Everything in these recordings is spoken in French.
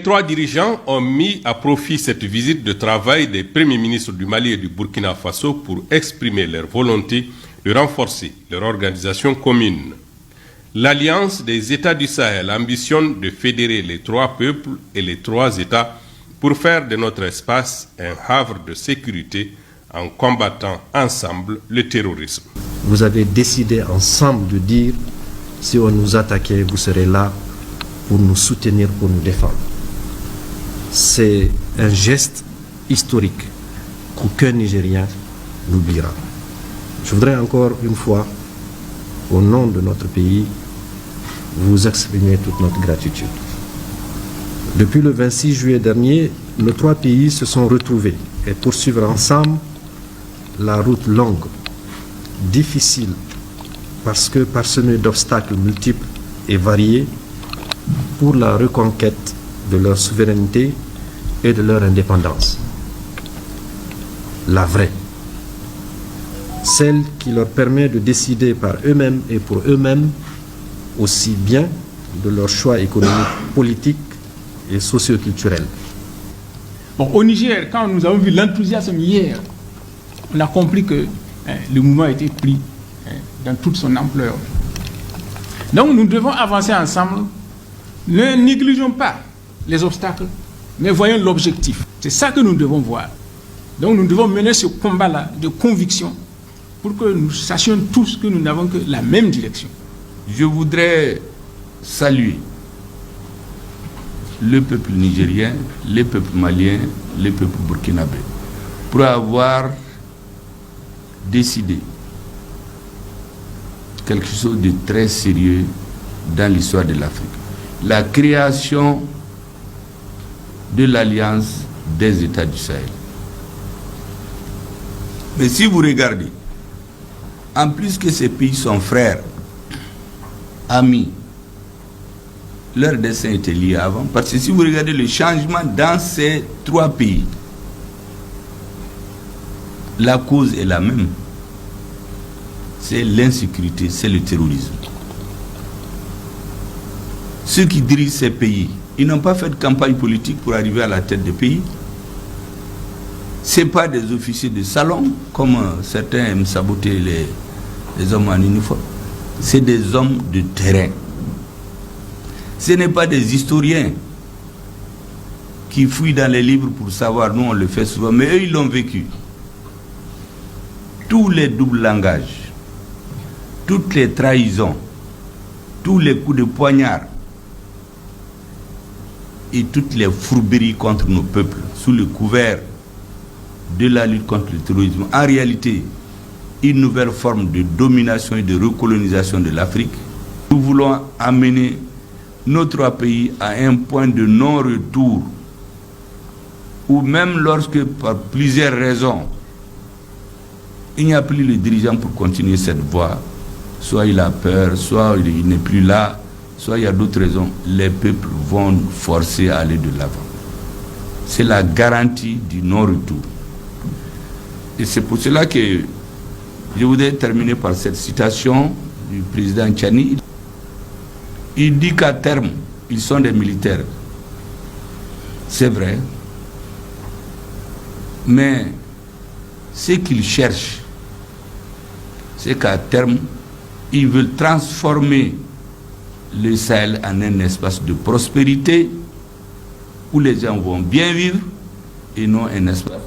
Les trois dirigeants ont mis à profit cette visite de travail des premiers ministres du Mali et du Burkina Faso pour exprimer leur volonté de renforcer leur organisation commune. L'Alliance des États du Sahel ambitionne de fédérer les trois peuples et les trois États pour faire de notre espace un havre de sécurité en combattant ensemble le terrorisme. Vous avez décidé ensemble de dire, si on nous attaquait, vous serez là pour nous soutenir, pour nous défendre. C'est un geste historique qu'aucun Nigérien n'oubliera. Je voudrais encore une fois, au nom de notre pays, vous exprimer toute notre gratitude. Depuis le 26 juillet dernier, nos trois pays se sont retrouvés et poursuivre ensemble la route longue, difficile, parce que parsemée d'obstacles multiples et variés pour la reconquête de leur souveraineté et de leur indépendance. La vraie. Celle qui leur permet de décider par eux-mêmes et pour eux-mêmes aussi bien de leurs choix économiques, politiques et socioculturels. Bon, au Niger, quand nous avons vu l'enthousiasme hier, on a compris que le mouvement a été pris dans toute son ampleur. Donc nous devons avancer ensemble. Ne négligeons pas les obstacles, mais voyons l'objectif. C'est ça que nous devons voir. Donc nous devons mener ce combat-là de conviction pour que nous sachions tous que nous n'avons que la même direction. Je voudrais saluer le peuple nigérien, le peuple malien, le peuple burkinabé, pour avoir décidé quelque chose de très sérieux dans l'histoire de l'Afrique. La création de l'Alliance des États du Sahel. Mais si vous regardez, en plus que ces pays sont frères, amis, leur destin était lié avant, parce que si vous regardez le changement dans ces trois pays, la cause est la même. C'est l'insécurité, c'est le terrorisme. Ceux qui dirigent ces pays, ils n'ont pas fait de campagne politique pour arriver à la tête des pays. Ce n'est pas des officiers de salon, comme certains aiment saboter les hommes en uniforme. C'est des hommes de terrain. Ce n'est pas des historiens qui fouillent dans les livres pour savoir, nous on le fait souvent, mais eux ils l'ont vécu. Tous les doubles langages, toutes les trahisons, tous les coups de poignard et toutes les fourberies contre nos peuples sous le couvert de la lutte contre le terrorisme. En réalité, une nouvelle forme de domination et de recolonisation de l'Afrique. Nous voulons amener nos trois pays à un point de non-retour où même lorsque par plusieurs raisons il n'y a plus le dirigeant pour continuer cette voie, soit il a peur, soit il n'est plus là, soit il y a d'autres raisons, les peuples vont forcer à aller de l'avant. C'est la garantie du non-retour. Et c'est pour cela que je voudrais terminer par cette citation du président Tchani. Il dit qu'à terme, ils sont des militaires. C'est vrai. Mais ce qu'ils cherchent, c'est qu'à terme, ils veulent transformer le Sahel en un espace de prospérité où les gens vont bien vivre et non un espace.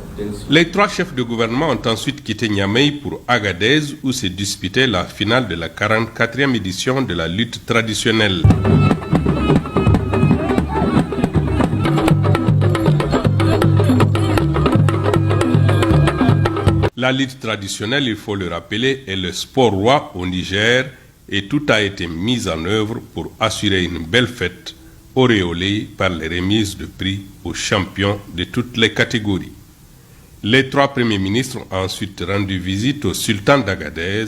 Les trois chefs de gouvernement ont ensuite quitté Niamey pour Agadez où s'est disputée la finale de la 44e édition de la lutte traditionnelle. La lutte traditionnelle, il faut le rappeler, est le sport roi au Niger et tout a été mis en œuvre pour assurer une belle fête auréolée par les remises de prix aux champions de toutes les catégories. Les trois premiers ministres ont ensuite rendu visite au sultan d'Agadez,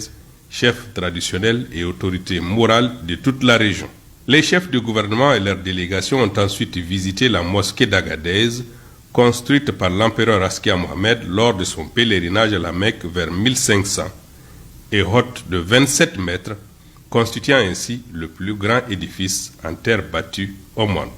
chef traditionnel et autorité morale de toute la région. Les chefs de gouvernement et leurs délégations ont ensuite visité la mosquée d'Agadez, construite par l'empereur Askia Mohamed lors de son pèlerinage à la Mecque vers 1500, et haute de 27 mètres, constituant ainsi le plus grand édifice en terre battue au monde.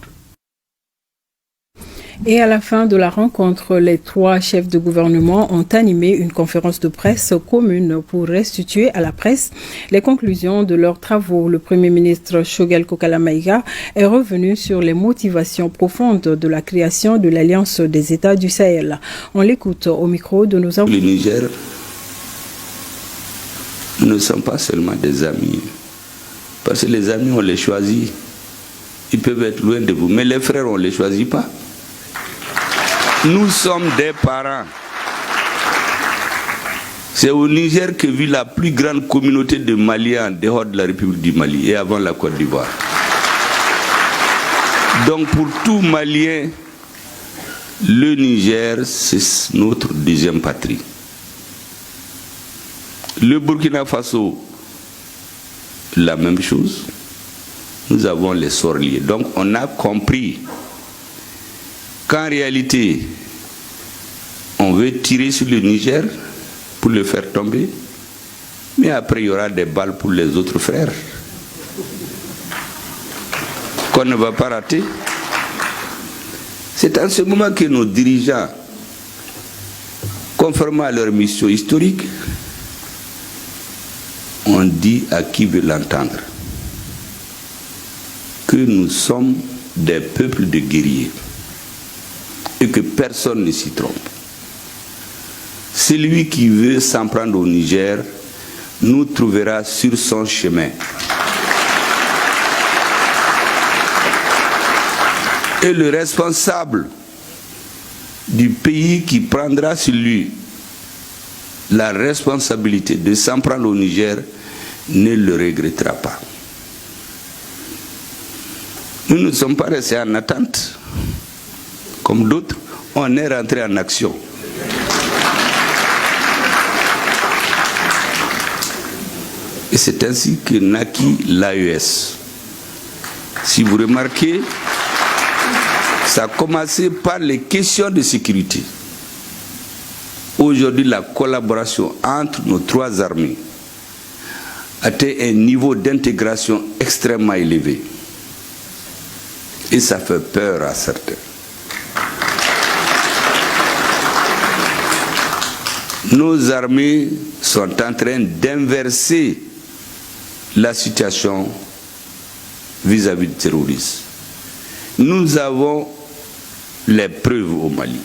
Et à la fin de la rencontre, les 3 chefs de gouvernement ont animé une conférence de presse commune pour restituer à la presse les conclusions de leurs travaux. Le Premier ministre Shogel Kokala Maïga est revenu sur les motivations profondes de la création de l'Alliance des États du Sahel. On l'écoute au micro de nos invités. Le Niger, nous ne sommes pas seulement des amis. Parce que les amis, on les choisit. Ils peuvent être loin de vous. Mais les frères, on ne les choisit pas. Nous sommes des parents. C'est au Niger que vit la plus grande communauté de Maliens en dehors de la République du Mali et avant la Côte d'Ivoire. Donc pour tout Malien, le Niger, c'est notre deuxième patrie. Le Burkina Faso, la même chose. Nous avons les sorts liés. Donc on a compris qu'en réalité, on veut tirer sur le Niger pour le faire tomber, mais après il y aura des balles pour les autres frères qu'on ne va pas rater. C'est en ce moment que nos dirigeants, conformément à leur mission historique, ont dit à qui veut l'entendre que nous sommes des peuples de guerriers et que personne ne s'y trompe. Celui qui veut s'en prendre au Niger nous trouvera sur son chemin. Et le responsable du pays qui prendra sur lui la responsabilité de s'en prendre au Niger ne le regrettera pas. Nous ne sommes pas restés en attente, comme d'autres, on est rentré en action. Et c'est ainsi que naquit l'AES. Si vous remarquez, ça a commencé par les questions de sécurité. Aujourd'hui, la collaboration entre nos 3 armées atteint un niveau d'intégration extrêmement élevé. Et ça fait peur à certains. Nos armées sont en train d'inverser la situation vis-à-vis du terrorisme. Nous avons les preuves au Mali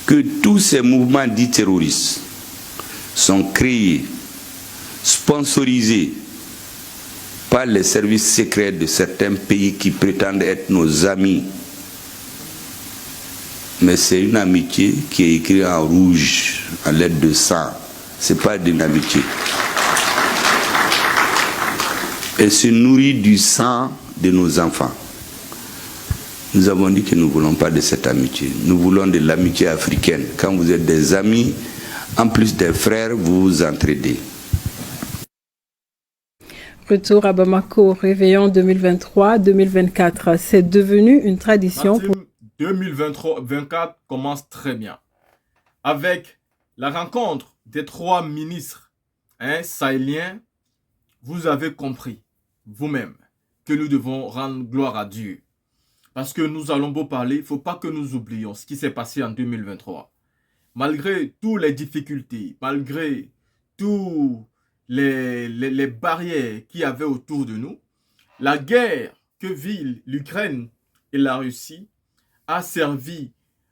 que tous ces mouvements dits terroristes sont créés, sponsorisés par les services secrets de certains pays qui prétendent être nos amis. Mais c'est une amitié qui est écrite en rouge, en lettres de sang. Ce n'est pas d'une amitié. Elle se nourrit du sang de nos enfants. Nous avons dit que nous ne voulons pas de cette amitié. Nous voulons de l'amitié africaine. Quand vous êtes des amis, en plus des frères, vous vous entraidez. Retour à Bamako, réveillon 2023-2024. C'est devenu une tradition. 2023-2024 commence très bien. Avec la rencontre des 3 ministres sahéliens, vous avez compris vous-même que nous devons rendre gloire à Dieu. Parce que nous allons beau parler, il ne faut pas que nous oublions ce qui s'est passé en 2023. Malgré toutes les difficultés, malgré toutes les barrières qu'il y avait autour de nous, la guerre que vit l'Ukraine et la Russie a servi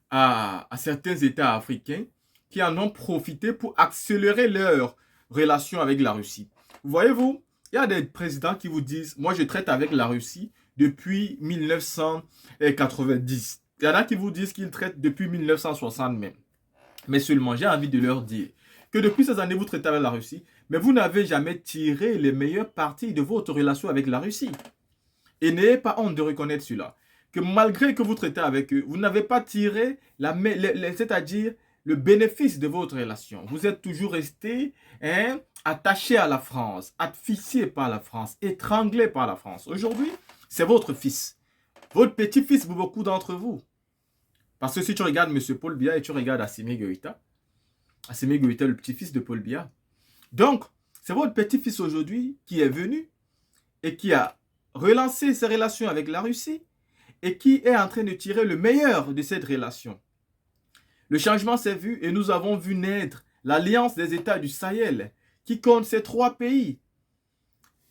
à certains États africains qui en ont profité pour accélérer leurs relations avec la Russie. Voyez-vous, il y a des présidents qui vous disent « Moi, je traite avec la Russie depuis 1990. » Il y en a qui vous disent qu'ils traitent depuis 1960 même. Mais seulement, j'ai envie de leur dire que depuis ces années, vous traitez avec la Russie, mais vous n'avez jamais tiré les meilleures parties de votre relation avec la Russie. Et n'ayez pas honte de reconnaître cela. Que malgré que vous traitez avec eux, vous n'avez pas tiré, c'est-à-dire le bénéfice de votre relation. Vous êtes toujours resté attaché à la France, asphyxié par la France, étranglé par la France. Aujourd'hui, c'est votre fils. Votre petit-fils pour beaucoup d'entre vous. Parce que si tu regardes M. Paul Biya et tu regardes Assimi Goïta, le petit-fils de Paul Biya. Donc, c'est votre petit-fils aujourd'hui qui est venu et qui a relancé ses relations avec la Russie et qui est en train de tirer le meilleur de cette relation. Le changement s'est vu et nous avons vu naître l'Alliance des États du Sahel qui compte ces 3 pays.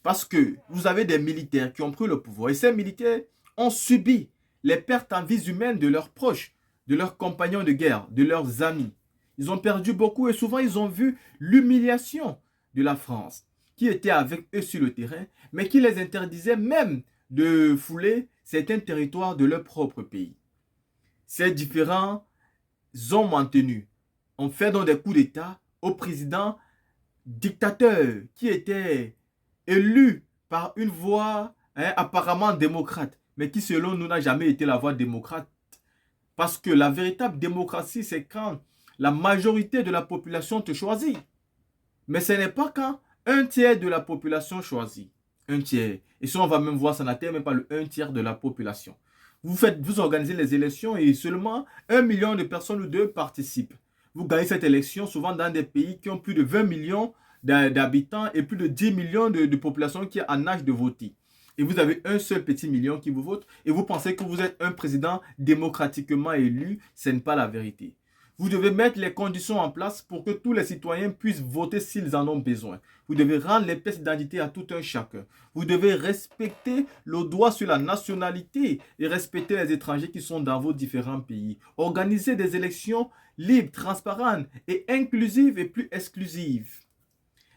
Parce que vous avez des militaires qui ont pris le pouvoir et ces militaires ont subi les pertes en vies humaines de leurs proches, de leurs compagnons de guerre, de leurs amis. Ils ont perdu beaucoup et souvent ils ont vu l'humiliation de la France qui était avec eux sur le terrain, mais qui les interdisait même de fouler certains territoires de leur propre pays. Ces différents hommes maintenus ont fait donc des coups d'État au président dictateur qui était élu par une voie apparemment démocrate, mais qui selon nous n'a jamais été la voie démocrate. Parce que la véritable démocratie, c'est quand la majorité de la population te choisit. Mais ce n'est pas quand un tiers de la population choisit. Un tiers. Et si on va même voir, ça n'atteint même pas le 1/3 de la population. Vous organisez les élections et seulement 1 million de personnes ou 2 participent. Vous gagnez cette élection souvent dans des pays qui ont plus de 20 millions d'habitants et plus de 10 millions de population qui est en âge de voter. Et vous avez un seul petit million qui vous vote et vous pensez que vous êtes un président démocratiquement élu. Ce n'est pas la vérité. Vous devez mettre les conditions en place pour que tous les citoyens puissent voter s'ils en ont besoin. Vous devez rendre les pièces d'identité à tout un chacun. Vous devez respecter le droit sur la nationalité et respecter les étrangers qui sont dans vos différents pays. Organisez des élections libres, transparentes et inclusives et plus exclusives.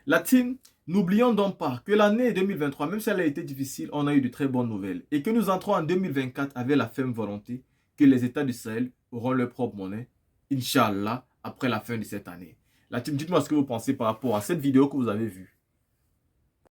La team, n'oublions donc pas que l'année 2023, même si elle a été difficile, on a eu de très bonnes nouvelles. Et que nous entrons en 2024 avec la ferme volonté que les États du Sahel auront leur propre monnaie. Inch'Allah, après la fin de cette année. La team, dites-moi ce que vous pensez par rapport à cette vidéo que vous avez vue.